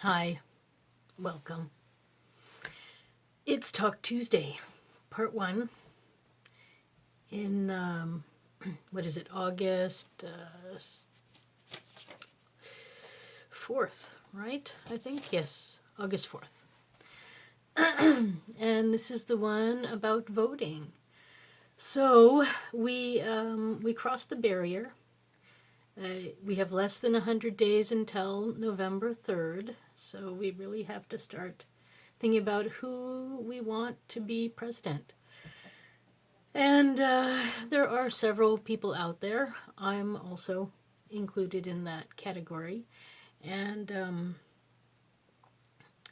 Hi, welcome. It's Talk Tuesday, part one, in, what is it, August 4th, right? I think, yes, August 4th. And this is the one about voting. So we crossed the barrier. We have less than 100 days until November 3rd, so we really have to start thinking about who we want to be president. And there are several people out there. I'm also included in that category. And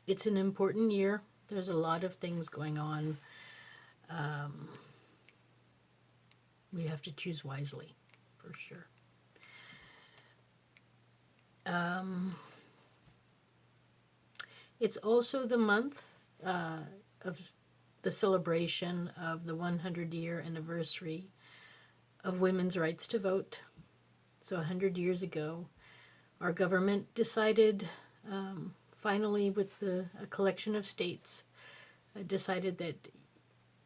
it's an important year. There's a lot of things going on. We have to choose wisely, for sure. It's also the month of the celebration of the 100-year anniversary of women's rights to vote. So 100 years ago, our government decided, finally, with a collection of states, decided that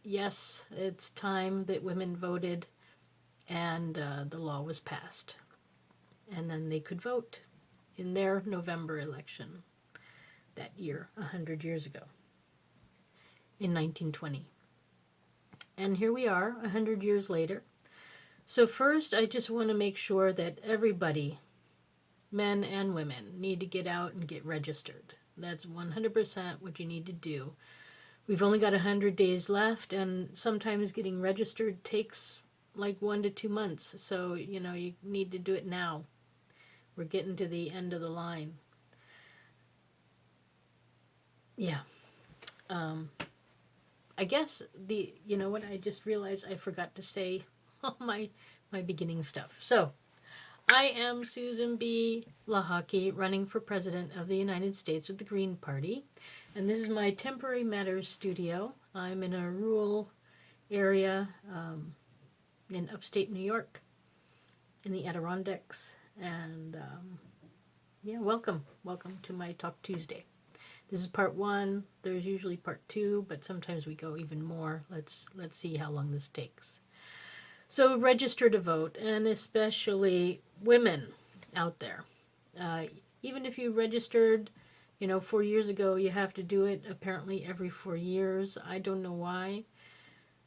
yes, it's time that women voted, and the law was passed. And then they could vote in their November election that year, 100 years ago, in 1920. And here we are, 100 years later. So first, I just want to make sure that everybody, men and women, need to get out and get registered. That's 100% what you need to do. We've only got 100 days left, and sometimes getting registered takes like 1 to 2 months. So, you need to do it now. We're getting to the end of the line. Yeah. I guess what I just realized I forgot to say all my beginning stuff. So, I am Susan B Lochocki, running for President of the United States with the Green Party. And this is my Temporary Matters studio. I'm in a rural area in upstate New York, in the Adirondacks. And welcome to my Talk Tuesday. This is part one. There's usually part two, but sometimes we go even more. Let's see how long this takes. So register to vote, and especially women out there. Even if you registered, 4 years ago, you have to do it apparently every 4 years. I don't know why.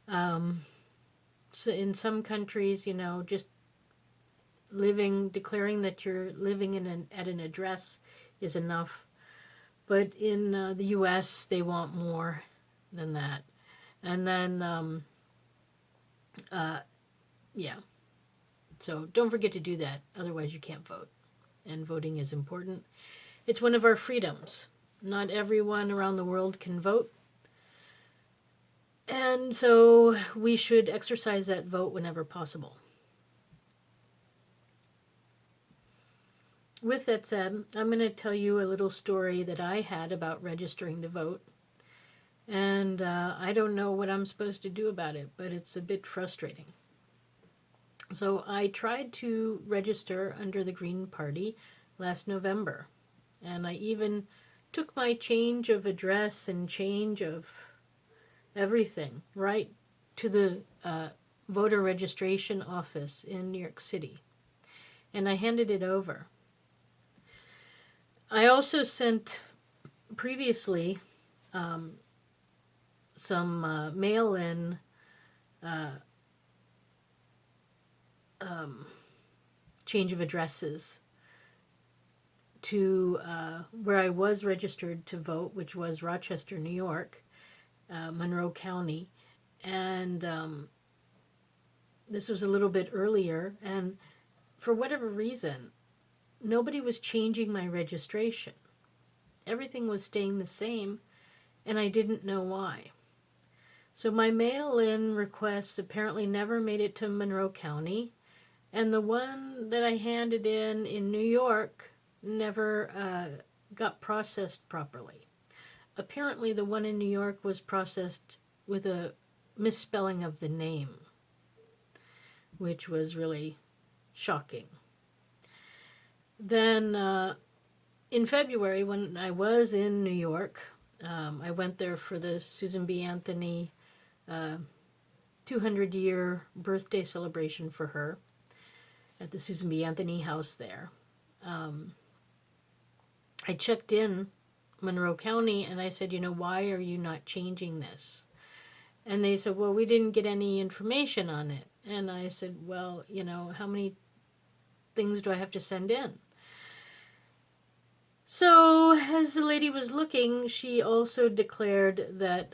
So in some countries, just declaring that you're living at an address is enough. But in the U.S., they want more than that. And then, So don't forget to do that. Otherwise, you can't vote. And voting is important. It's one of our freedoms. Not everyone around the world can vote. And so we should exercise that vote whenever possible. With that said, I'm going to tell you a little story that I had about registering to vote. And I don't know what I'm supposed to do about it, but it's a bit frustrating. So I tried to register under the Green Party last November. And I even took my change of address and change of everything right to the voter registration office in New York City. And I handed it over. I also sent previously some mail-in change of addresses to where I was registered to vote, which was Rochester, New York, Monroe County. And this was a little bit earlier. And for whatever reason, nobody was changing my registration. Everything was staying the same, and I didn't know why. So my mail-in requests apparently never made it to Monroe County, and the one that I handed in New York never got processed properly. Apparently the one in New York was processed with a misspelling of the name, which was really shocking. Then in February, when I was in New York, I went there for the Susan B. Anthony 200-year birthday celebration for her at the Susan B. Anthony house there. I checked in Monroe County and I said, why are you not changing this? And they said, well, we didn't get any information on it. And I said, well, how many things do I have to send in? So as the lady was looking, she also declared that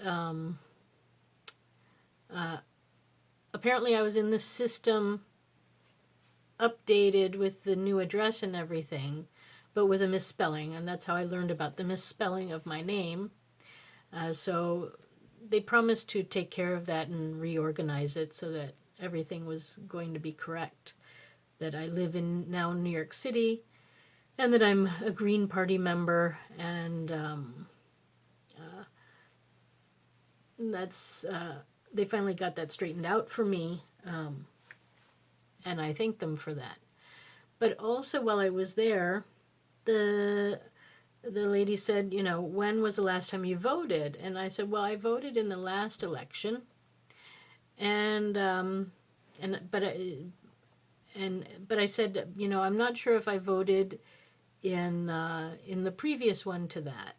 apparently I was in the system updated with the new address and everything, but with a misspelling. And that's how I learned about the misspelling of my name. So they promised to take care of that and reorganize it so that everything was going to be correct. That I live in now New York City, and that I'm a Green Party member, and that's they finally got that straightened out for me, and I thank them for that. But also while I was there, the lady said, when was the last time you voted? And I said, well, I voted in the last election, but I said, I'm not sure if I voted in the previous one to that.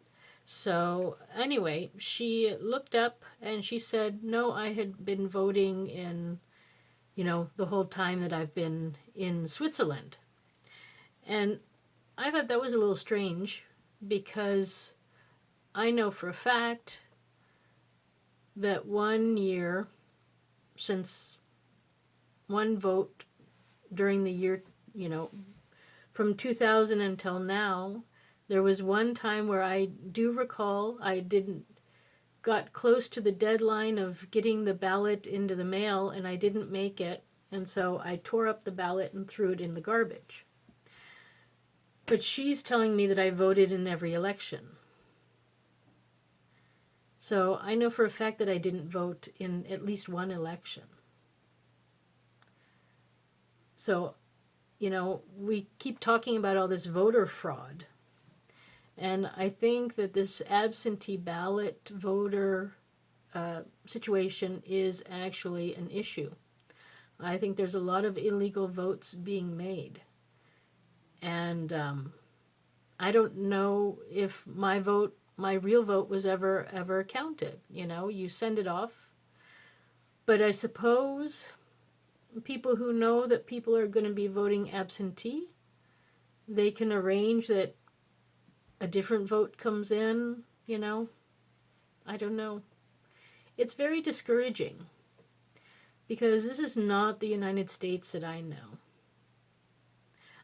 So anyway, she looked up and she said, no, I had been voting in, the whole time that I've been in Switzerland. And I thought that was a little strange because I know for a fact that 1 year since one vote during the year, from 2000 until now, there was one time where I do recall I got close to the deadline of getting the ballot into the mail and I didn't make it. And so I tore up the ballot and threw it in the garbage. But she's telling me that I voted in every election. So I know for a fact that I didn't vote in at least one election. So, we keep talking about all this voter fraud. And I think that this absentee ballot voter situation is actually an issue. I think there's a lot of illegal votes being made. And I don't know if my real vote was ever counted. You send it off. But I suppose people who know that people are going to be voting absentee, they can arrange that a different vote comes in, I don't know. It's very discouraging because this is not the United States that I know.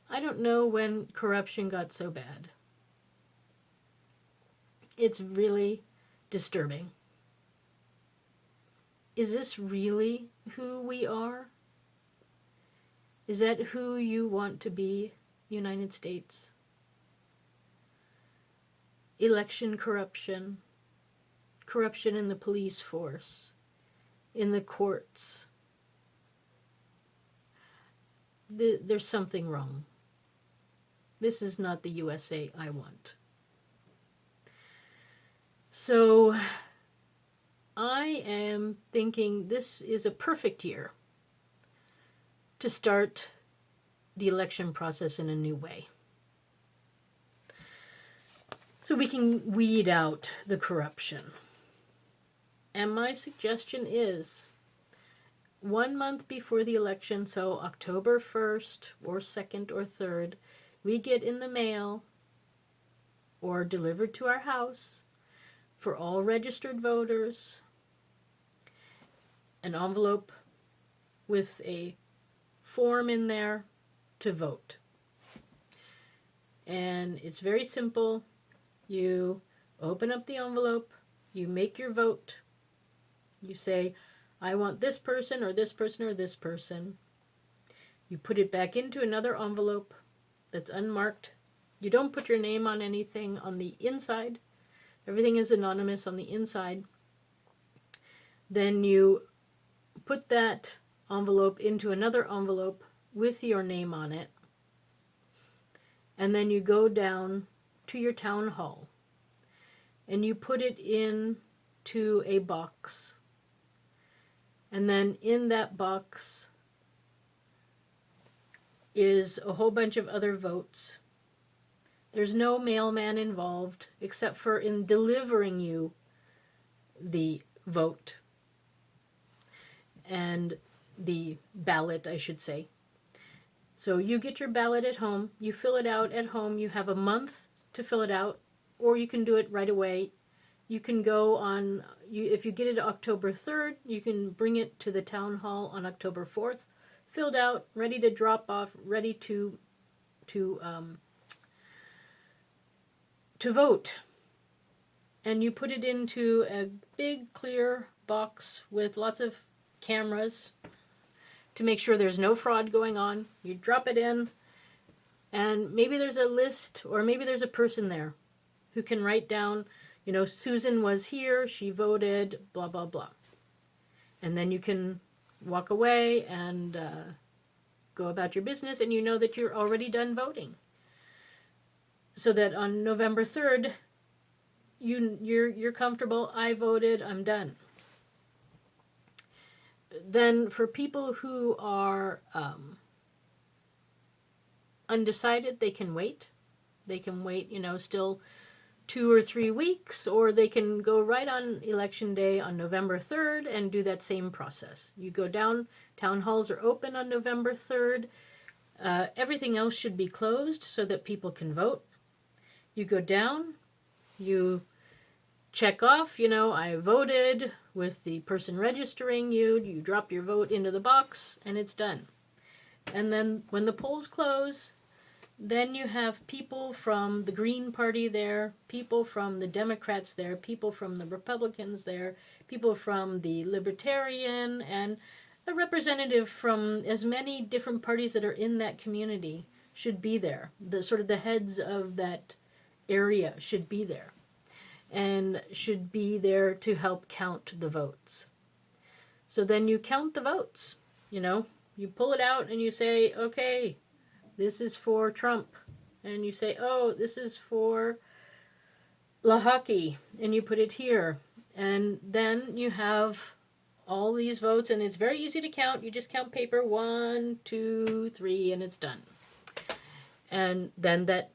I don't know when corruption got so bad. It's really disturbing. Is this really who we are? Is that who you want to be, United States? Election corruption, corruption in the police force, in the courts. There's something wrong. This is not the USA I want. So I am thinking this is a perfect year to start the election process in a new way. So we can weed out the corruption. And my suggestion is 1 month before the election, so October 1st or 2nd or 3rd, we get in the mail or delivered to our house for all registered voters an envelope with a form in there to vote. And it's very simple. You open up the envelope, you make your vote, you say, I want this person or this person or this person. You put it back into another envelope that's unmarked. You don't put your name on anything on the inside. Everything is anonymous on the inside. Then you put that envelope into another envelope with your name on it. And then you go down to your town hall and you put it in to a box. And then in that box is a whole bunch of other votes. There's no mailman involved except for in delivering you the vote and the ballot, I should say. So you get your ballot at home, you fill it out at home, you have a month to fill it out, or you can do it right away. You can go on, if you get it October 3rd, you can bring it to the town hall on October 4th, filled out, ready to drop off, ready to vote. And you put it into a big clear box with lots of cameras to make sure there's no fraud going on. You drop it in, and maybe there's a list, or maybe there's a person there who can write down, you know, Susan was here, she voted, blah, blah, blah. And then you can walk away and go about your business, and you know that you're already done voting. So that on November 3rd, you're comfortable, I voted, I'm done. Then for people who are undecided, they can wait. They can wait, you know, still 2 or 3 weeks, or they can go right on election day on November 3rd and do that same process. You go down, town halls are open on November 3rd. Everything else should be closed so that people can vote. You go down, you check off, you know, I voted with the person registering you, you drop your vote into the box, and it's done. And then when the polls close, then you have people from the Green Party there, people from the Democrats there, people from the Republicans there, people from the Libertarian, and a representative from as many different parties that are in that community should be there. The sort of the heads of that area should be there, and should be there to help count the votes. So then you count the votes, you know, you pull it out and you say, okay, this is for Trump. And you say, oh, this is for Lochocki, and you put it here. And then you have all these votes, and it's very easy to count. You just count paper 1, 2, 3, and it's done. And then that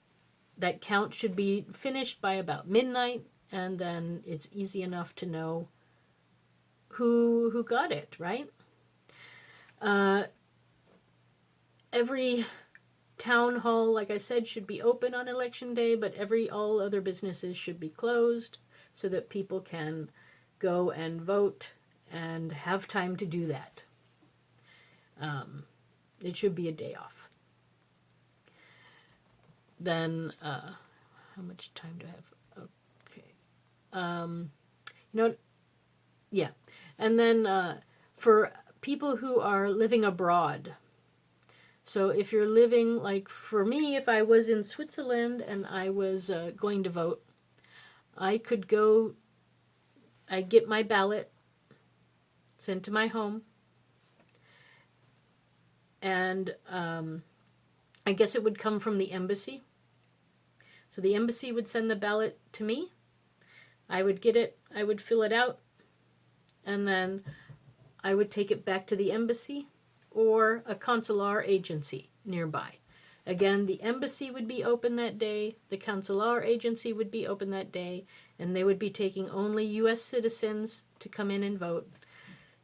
count should be finished by about midnight, and then it's easy enough to know who got it, right? Every town hall, like I said, should be open on election day, but all other businesses should be closed so that people can go and vote and have time to do that. It should be a day off. Then, how much time do I have? Okay. You know, yeah. And then for people who are living abroad, so if you're living, like for me, if I was in Switzerland and I was going to vote, I could go, I'd get my ballot sent to my home, and I guess it would come from the embassy. So the embassy would send the ballot to me, I would get it, I would fill it out, and then I would take it back to the embassy or a consular agency nearby. Again, the embassy would be open that day, the consular agency would be open that day, and they would be taking only U.S. citizens to come in and vote.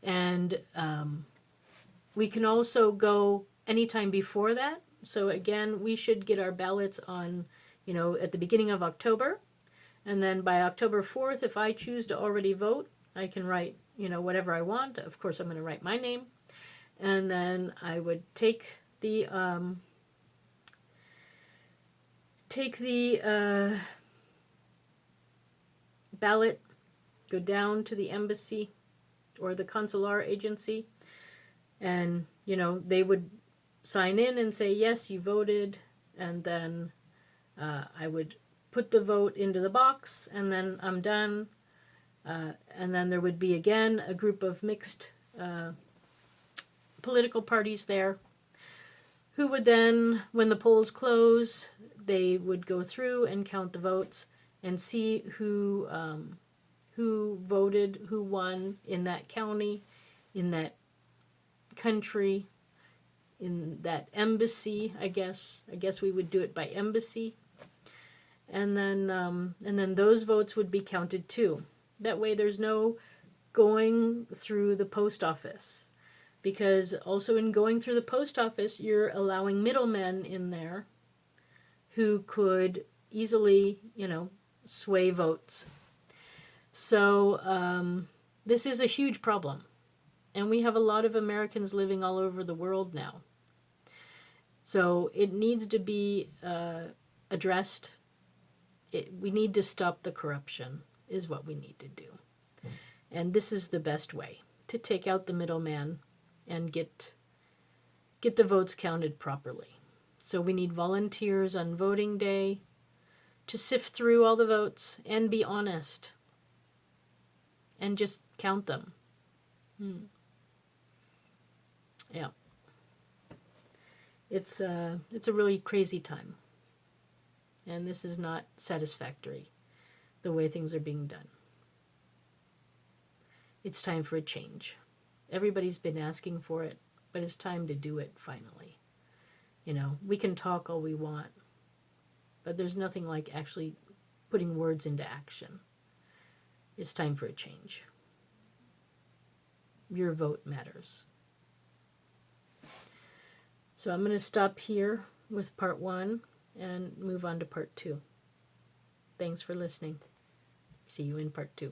And we can also go anytime before that. So again, we should get our ballots on, you know, at the beginning of October. And then by October 4th, if I choose to already vote, I can write, you know, whatever I want. Of course, I'm going to write my name. And then I would take the ballot, go down to the embassy or the consular agency, and, you know, they would sign in and say, yes, you voted, and then I would put the vote into the box, and then I'm done. And then there would be, again, a group of mixed political parties there who would then, when the polls close, they would go through and count the votes and see who voted, who won in that county, in that country, in that embassy. I guess we would do it by embassy, and then those votes would be counted too. That way, there's no going through the post office, because also in going through the post office, you're allowing middlemen in there who could easily, sway votes. So this is a huge problem. And we have a lot of Americans living all over the world now. So it needs to be addressed. We need to stop the corruption, is what we need to do. And this is the best way to take out the middleman and get the votes counted properly. So we need volunteers on voting day to sift through all the votes and be honest and just count them. Yeah. It's a really crazy time. And this is not satisfactory, the way things are being done. It's time for a change. Everybody's been asking for it, but it's time to do it finally. We can talk all we want, but there's nothing like actually putting words into action. It's time for a change. Your vote matters. So I'm going to stop here with part 1 and move on to part 2. Thanks for listening. See you in part 2.